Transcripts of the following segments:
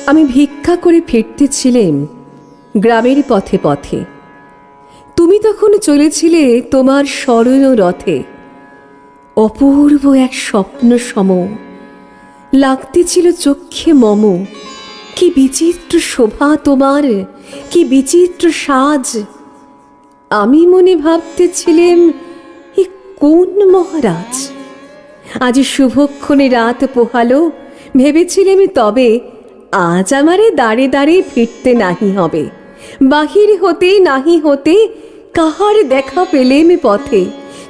আমি ভিক্ষা করে ফিরতেছিলেম গ্রামের পথে পথে। তুমি তখন চলেছিলে তোমার স্মরণ রথে। অপূর্ব এক স্বপ্ন সম লাগতেছিল চক্ষে মম। কি বিচিত্র শোভা তোমার, কি বিচিত্র সাজ। আমি মনে ভাবতেছিলেম, এ কোন মহারাজ? আজ শুভক্ষণে রাত পোহালো, ভেবেছিলেম তবে আজ আমারে দাঁড়ে দাঁড়ে ফিরতে নাহি হবে। বাহির হতে নাহি হতে কাহার দেখা পেলেম পথে।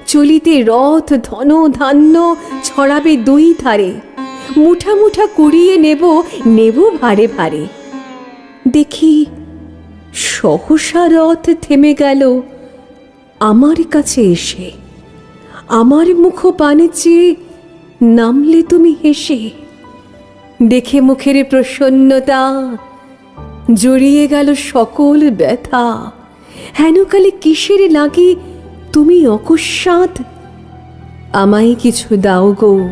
চলিতে রথ ধন ধান্য ছড়াবে দুই ধারে। মুঠা মুঠা কুড়িয়ে নেব নেব ভারে ভারে। দেখি সহসা রথ থেমে গেল আমার কাছে এসে। আমার মুখ পানে চেয়ে নামলে তুমি হেসে। দেখে মুখের প্রসন্নতা জড়িয়ে গেল সকল ব্যথা। হেনকালে কিসের লাগি তুমি অকস্মাৎ আমায় কিছু দাও গো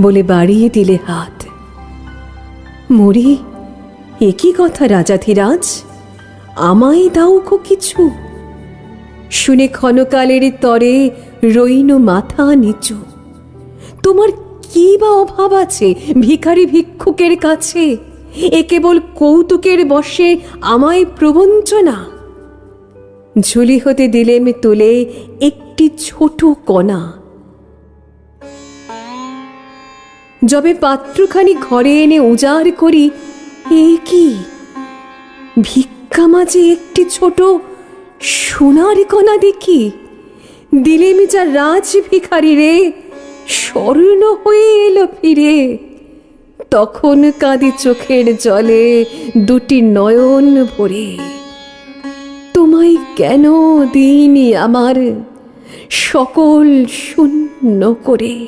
বলে বাড়িয়ে দিলে হাত। মরি, একই কথা রাজাধিরাজ, আমায় দাও গো কিছু। শুনে ক্ষণকালের তরে রইনু মাথা নিচু। তোমার কি বা অভাব আছে ভিখারি ভিক্ষুকের কাছে? এ কেবল কৌতুকের বশে আমায় প্রবঞ্চনা। ঝুলি হতে দিলেম তুলে একটি ছোট কণা। যবে পাত্রখানি ঘরে এনে উজাড় করি, এ কি ভিক্ষা মাঝে একটি ছোট সোনার কণা দেখি। দিলেম যা রাজ ভিখারি রে, স্বর্ণ হয়ে এলো ফিরে। তখন কাঁদি চোখের জলে দুটি নয়ন ভরে। তোমায় কেন দিইনি আমার সকল শূন্য করে।